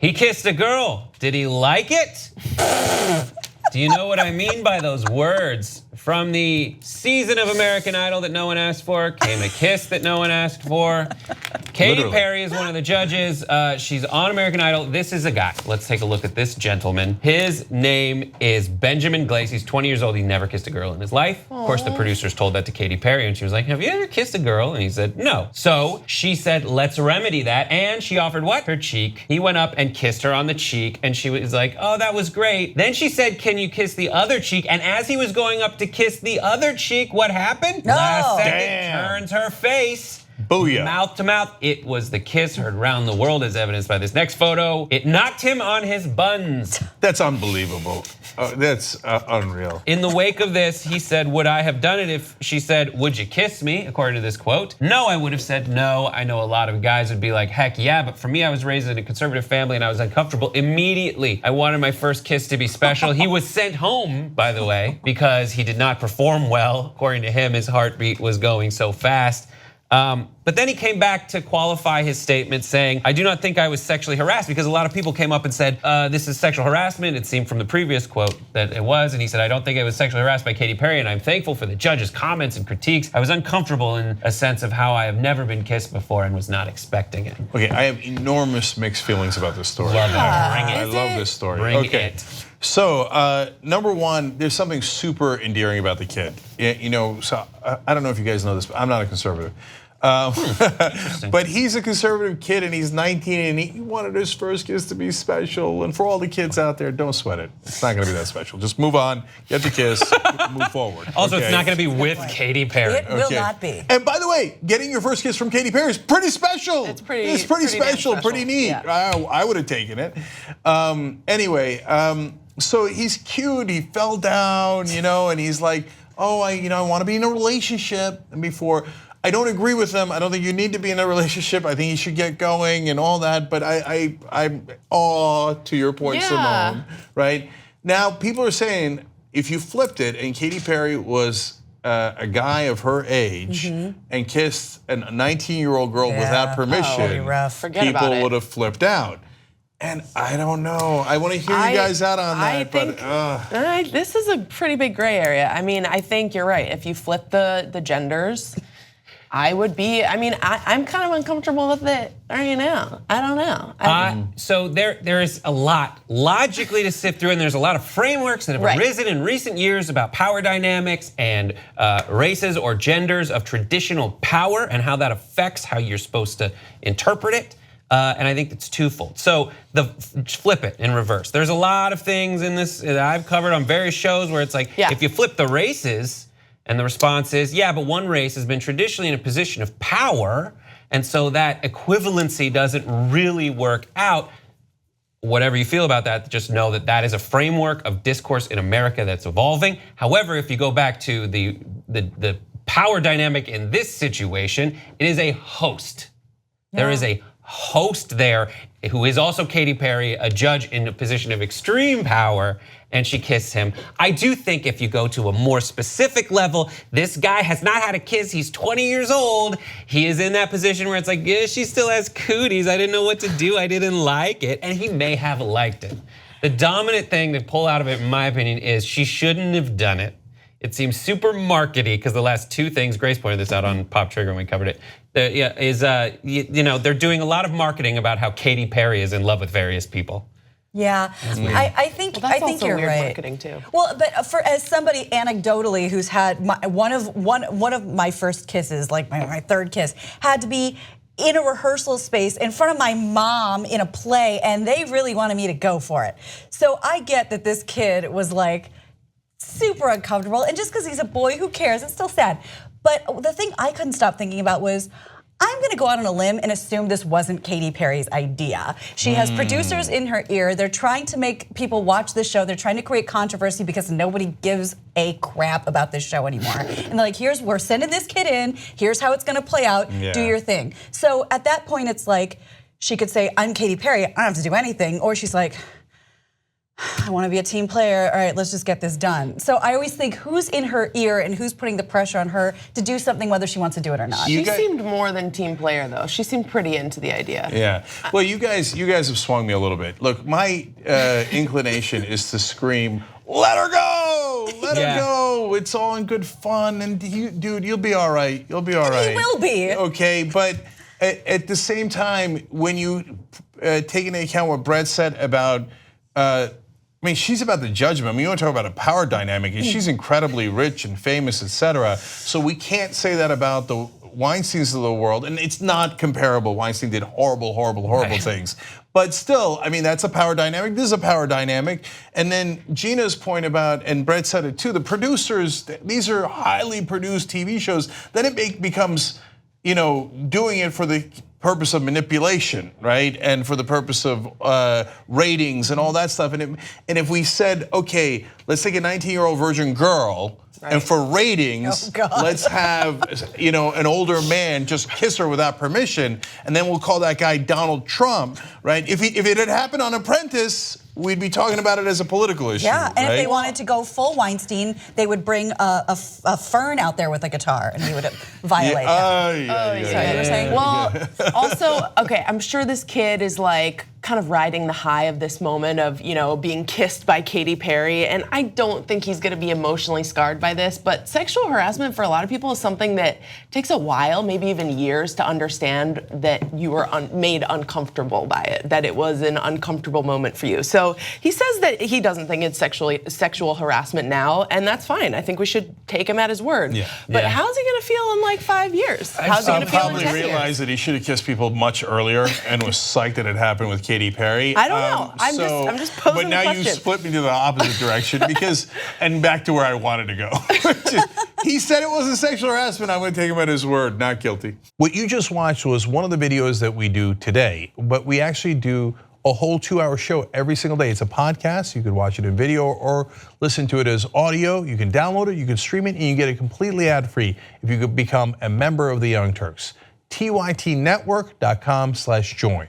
He kissed a girl. Did he like it? Do you know what I mean by those words? From the season of American Idol that no one asked for came a kiss that no one asked for. Katy Perry is one of the judges. She's on American Idol. This is a guy. Let's take a look at this gentleman. His name is Benjamin Glaze. He's 20 years old. He never kissed a girl in his life. Aww. Of course, the producers told that to Katy Perry, and she was like, "Have you ever kissed a girl?" And he said, "No." So she said, "Let's remedy that." And she offered what? Her cheek. He went up and kissed her on the cheek, and she was like, "Oh, that was great." Then she said, "Can you kiss the other cheek?" And as he was going up to kiss the other cheek, what happened? No. Last second, turns her face. Booyah. Mouth to mouth. It was the kiss heard around the world, as evidenced by this next photo. It knocked him on his buns. That's unbelievable. That's unreal. In the wake of this, he said, "Would I have done it if she said, 'Would you kiss me?'" According to this quote. "No, I would have said no." I know a lot of guys would be like, "Heck yeah," but for me, I was raised in a conservative family and I was uncomfortable immediately. I wanted my first kiss to be special. He was sent home, by the way, because he did not perform well. According to him, his heartbeat was going so fast. But then he came back to qualify his statement saying, "I do not think I was sexually harassed," because a lot of people came up and said, this is sexual harassment. It seemed from the previous quote that it was. And he said, "I don't think I was sexually harassed by Katy Perry, and I'm thankful for the judges' comments and critiques. I was uncomfortable in a sense of how I have never been kissed before and was not expecting it." Okay, I have enormous mixed feelings about this story. Love it. Bring it. I love this story. Bring okay. it. So, number one, there's something super endearing about the kid. You know, so I don't know if you guys know this, but I'm not a conservative. But he's a conservative kid and he's 19 and he wanted his first kiss to be special. And for all the kids out there, don't sweat it. It's not gonna be that special. Just move on, get the kiss, move forward. Also, okay? It's not gonna be with Katy Perry. It will not be. And by the way, getting your first kiss from Katy Perry is pretty special. It's pretty special, pretty neat. Yeah. I would have taken it. Anyway, so he's cute, he fell down, you know, and he's like, "Oh, I want to be in a relationship." And before, I don't agree with him. I don't think you need to be in a relationship. I think you should get going and all that. But I'm to your point, Yeah. Simone, right? Now, people are saying if you flipped it and Katy Perry was a guy of her age and kissed a 19-year-old girl without permission, that'd be rough. Forget about people it. would have flipped out. And I don't know. I want to hear you guys out on that. I think this is a pretty big gray area. I mean, I think you're right. If you flip the genders, I would be. I mean, I'm kind of uncomfortable with it right now. I don't know. So there is a lot logically to sift through, and there's a lot of frameworks that have arisen in recent years about power dynamics and races or genders of traditional power and how that affects how you're supposed to interpret it. And I think it's twofold. So flip it in reverse. There's a lot of things in this that I've covered on various shows where it's like, if you flip the races, and the response is, yeah, but one race has been traditionally in a position of power, and so that equivalency doesn't really work out. Whatever you feel about that, just know that that is a framework of discourse in America that's evolving. However, if you go back to the power dynamic in this situation, it is a host. Yeah. There is a host there who is also Katy Perry, a judge in a position of extreme power, and she kissed him. I do think if you go to a more specific level, this guy has not had a kiss, he's 20 years old. He is in that position where it's like, yeah, she still has cooties, I didn't know what to do, I didn't like it, and he may have liked it. The dominant thing to pull out of it, in my opinion, is she shouldn't have done it. It seems super markety because the last two things, Grace pointed this out on Pop Trigger when we covered it, they're doing a lot of marketing about how Katy Perry is in love with various people. Yeah, I think you're weird right. Marketing too. Well, but as somebody anecdotally who's had one of my first kisses, like my third kiss, had to be in a rehearsal space in front of my mom in a play, and they really wanted me to go for it. So I get that this kid was like super uncomfortable, and just because he's a boy, who cares? It's still sad. But the thing I couldn't stop thinking about was, I'm gonna go out on a limb and assume this wasn't Katy Perry's idea. She has producers in her ear. They're trying to make people watch this show. They're trying to create controversy because nobody gives a crap about this show anymore. And they're like, we're sending this kid in. Here's how it's gonna play out. Yeah. Do your thing. So at that point, it's like, she could say, I'm Katy Perry. I don't have to do anything. Or she's like, I want to be a team player. All right, let's just get this done. So I always think who's in her ear and who's putting the pressure on her to do something, whether she wants to do it or not. She seemed more than team player, though. She seemed pretty into the idea. Yeah. Well, you guys have swung me a little bit. Look, my inclination is to scream, "Let her go! Let her go! It's all in good fun, and dude, you'll be all right. You'll be all right." He will be. Okay, but at the same time, when you take into account what Brett said about. I mean, she's about the judgment. I mean, you want to talk about a power dynamic. She's incredibly rich and famous, etc. So we can't say that about the Weinsteins of the world, and it's not comparable. Weinstein did horrible things. But still, I mean, that's a power dynamic. This is a power dynamic. And then Gina's point about, and Brett said it too, the producers, these are highly produced TV shows. Then it becomes, doing it for the purpose of manipulation, right? And for the purpose of ratings and all that stuff. And if we said, okay, let's take a 19-year-old virgin girl, and for ratings, let's have an older man just kiss her without permission, and then we'll call that guy Donald Trump, right? If it had happened on Apprentice, we'd be talking about it as a political issue. Yeah, and right? if they wanted to go full Weinstein, they would bring a fern out there with a guitar, and he would violate that. Sorry, you were saying? Well, also, okay, I'm sure this kid is like kind of riding the high of this moment of, being kissed by Katy Perry, and I don't think he's gonna be emotionally scarred by this, but sexual harassment for a lot of people is something that takes a while, maybe even years, to understand that you were made uncomfortable by it, that it was an uncomfortable moment for you. So he says that he doesn't think it's sexual harassment now, and that's fine. I think we should take him at his word. But how's he gonna feel in like 5 years? How's he gonna feel in 10 years? Probably realized that he should have kissed people much earlier and was psyched that it happened with Katy Perry. I don't know. I'm just posing But now the question. you split me to the opposite direction because, and back to where I wanted to go. He said it wasn't sexual harassment. I'm going to take him at his word. Not guilty. What you just watched was one of the videos that we do today, but we actually do a whole 2-hour show every single day. It's a podcast. You could watch it in video or listen to it as audio. You can download it, you can stream it, and you get it completely ad-free if you could become a member of the Young Turks. TYTnetwork.com/join.